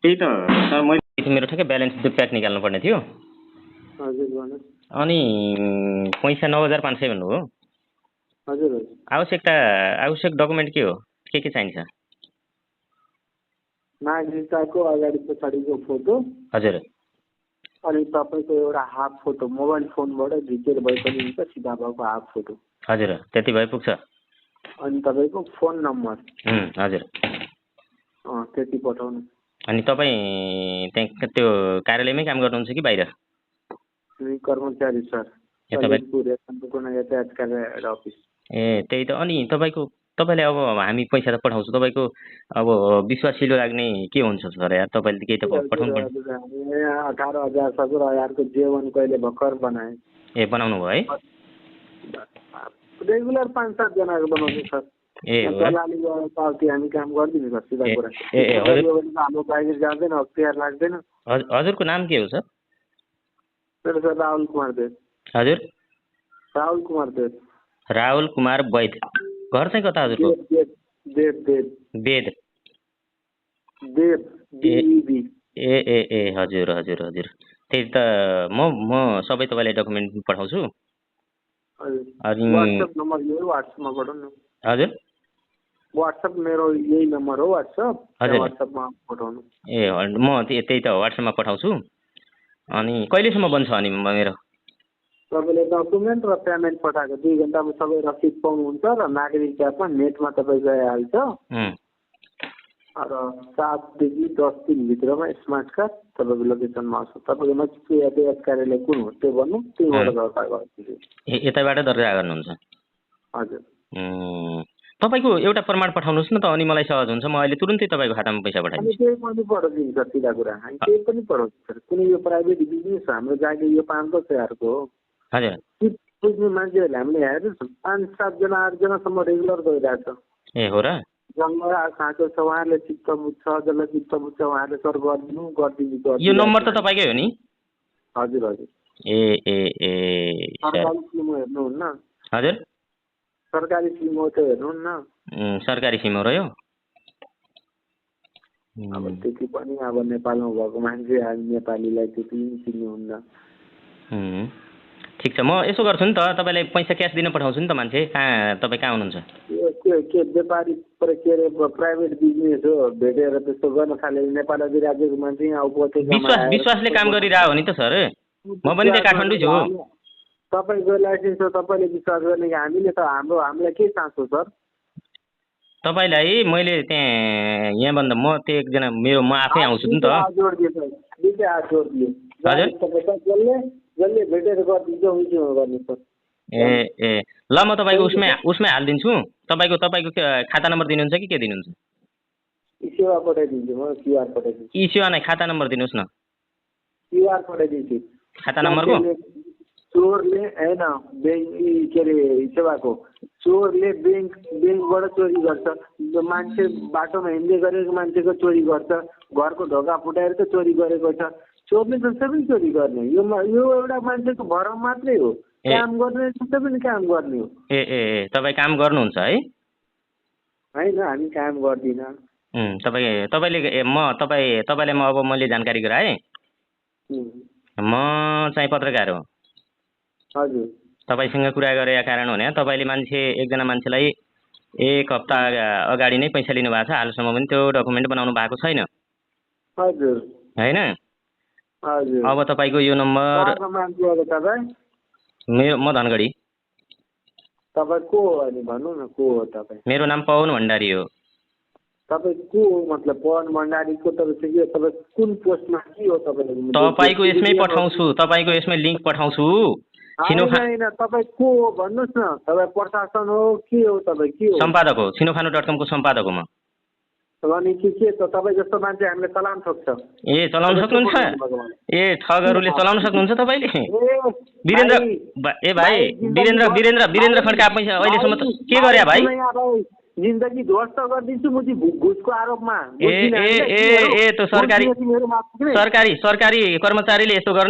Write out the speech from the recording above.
त्यही त सर मैले मेरो ठ्याक्कै ब्यालेन्स प्याक निकाल्नु पर्ने थियो। हजुर भन्नुहोस्। अनि पैसा 9500 भन्नुभयो। हजुर आवश्यक डकुमेन्ट के हो, के चाहिन्छ? नागरिकताको अगाडि पछाडिको फोटो। हजुर। अनि तपाईँको एउटा हाफ फोटो मोबाइल फोनबाट झिकेर भए पनि हुन्छ, सिधा भएको हाफ फोटो। हजुर, त्यति भए पुग्छ। अनि तपाईँको फोन नम्बर। हजुर। त्यति पठाउनु। अनि तपाईँ त्यहाँ त्यो कार्यालयमै काम गर्नुहुन्छ कि बाहिर? कर्मचारी सर, यातायात कार्यालय अफिस। त्यही त। अनि तपाईँले अब हामी पैसा त पठाउँछु, तपाईँको अब विश्वासिलो लाग्ने के हुन्छ सर यार? तपाईँले केही त पठाउनु पर्छ। 18,000 17,000 जीवन कहिले भर्खर बनाए। बनाउनु भयो है? रेगुलर 5-7 जनाको बनाउँछु सर। दलाली पार्टी हामी काम गर्दिनु सर, सिधा कुरा। हाम्रो बाहिर जाँदैन, अख्तियार लाग्दैन। हजुरको नाम के हो सर? मेरो सर राहुल कुमार देव। हजुर, राहुल कुमार देव। राहुल कुमार वैद। घर चाहिँ कता हजुरको? देव वेद। हजुर। त्यही त। म सबै तपाईँलाई डकुमेन्ट पठाउँछु। अनि व्हाट्सएप नम्बर यही, व्हाट्सएपमा पठाउनु। हजुर, व्हाट्सएप मेरो यही नम्बर हो, व्हाट्सएप। व्हाट्सएपमा पठाउनु। म त्यही त व्हाट्सएपमा पठाउँछु। अनि कहिलेसम्म बन्छ अनि मेरो? तपाईँले डकुमेन्ट र पेमेन्ट पठाएको 2 घन्टामा सबै रसिद पाउनुहुन्छ र नागरिकता पनि नेटमा तपाईँ गइहाल्छ। र 7 देखि 10 दिनभित्रमा स्मार्ट कार्ड तपाईँको लोकेसनमा आउँछ। तपाईँको नजिकको यातायात कार्यालय कुन हो त्यो भन्नु, त्यहीबाट दर्ता गर्छु। यतैबाट दर्ता गर्नुहुन्छ? हजुर। तपाईँको एउटा प्रमाण पठाउनुहोस् न त, अनि मलाई सहज हुन्छ। म अहिले तुरुन्तै तपाईँको खातामा पैसा पठाइदिन्छु। त्यही पनि पठाउँदिन्छ सर, सिधा कुरा। हामी त्यही पनि पठाउँछ सर। कुनै यो प्राइभेट बिजनेस हाम्रो जागिर यो 5-10 हजारको हो। हजुर। बुझ्ने मान्छेहरूले हामीले हेर्दैछ, 5-7 जना 8 जनासम्म रेगुलर गइरहेछ। हो र? जङ्गल खाएको छ, उहाँहरूले चित्त बुझ्छ, जसलाई चित्त बुझ्छ उहाँहरूले सर गरिदिनु। यो नम्बर त तपाईँकै हो नि? हजुर। सरकारी फिल्म हेर्नुहुन्न? हजुर। सरकारी फिल्म हो त्यो हेर्नुहुन्न? सरकारी फिल्म हो र यो? अब त्यति पनि अब नेपालमा भएको मान्छे नेपालीलाई त्यति चिन्नुहुन्न। ठिक छ, म यसो गर्छु नि त, तपाईँलाई पैसा क्यास दिन पठाउँछु नि त। मान्छे तपाईँ कहाँ हुनुहुन्छ? के व्यापारी के अरे प्राइभेट बिजनेस हो, भेटेर त्यस्तो गर्न थाले नेपाल अधिराज्यको मान्छे यहाँ विश्वासले काम गरिरह हो नि त सर। म पनि त काठमाडौँ छु। तपाईँको लाइसेन्स हो, तपाईँले विश्वास गर्ने कि हामीले त हामीलाई के चाहन्छु सर? तपाईँलाई मैले त्यहाँ यहाँभन्दा म त्यो एकजना म आफै आउँछु नि त। जसले भेटेर गरिदिन्छ उनीसँग गर्ने सर। ल म तपाईँको उसमै हालिदिन्छु। तपाईँको खाता नम्बर दिनुहुन्छ कि के दिनुहुन्छ? सेवा पठाइदिन्छु, म क्युआर पठाइदिन्छु। सेवा नै खाता नम्बर दिनुहोस् न। क्युआर पठाइदिन्छु। खाता नम्बरको? चोरले होइन के अरे सेवाको चोरले ब्याङ्कबाट चोरी गर्छ, मान्छे बाटोमा हिँड्दै गरेको मान्छेको चोरी गर्छ, घरको ढोका फुटाएर त चोरी गरेको छ। चोरले जस्तै पनि चोरी गर्ने, यो एउटा मान्छेको भरम मात्रै हो। काम गर्ने जस्तै पनि काम गर्ने हो। तपाईँ काम गर्नुहुन्छ है? होइन, हामी काम गर्दिन। तपाईँलाई म अब मैले जानकारी गराएँ। म चाहिँ पत्रकार हो। हजुर। तपाईँसँग कुरा गरेका कारण हो नि, तपाईँले एकजना मान्छेलाई 1 हप्ता अगाडि नै पैसा लिनुभएको छ, हालसम्म पनि त्यो डकुमेन्ट बनाउनु भएको छैन। हजुर। होइन? हजुर। अब तपाईँको यो नम्बर म धनगढी। तपाईँ को हो अनि भन्नु न, को हो तपाईँ? मेरो नाम पवन भण्डारी हो। तपाईँ को हो? मतलब पवन भण्डारीको तपाईँ कुन पोस्टमा के हो तपाईँले? तपाईँको यसमै पठाउँछु, तपाईँको यसमै लिङ्क पठाउँछु। होइन, तपाईँ को हो भन्नुहोस् न। तपाईँ प्रशासन हो के हो? तपाईँ के हो? सम्पादक हो, छिनोफानो.com को सम्पादक हो म। अनि के त तपाईँ जस्तो मान्छे हामीले चलाउन सक्छ? चलाउन सक्नुहुन्छ? ठगहरूले चलाउन सक्नुहुन्छ तपाईँले? वीरेन्द्र खड्का पैसा अहिलेसम्म त के गरे भाइ? जिन्दगी ध्वस्त गरिदिन्छु म घुसको आरोपमा। त सरकारी कर्मचारीले यस्तो गर्ने?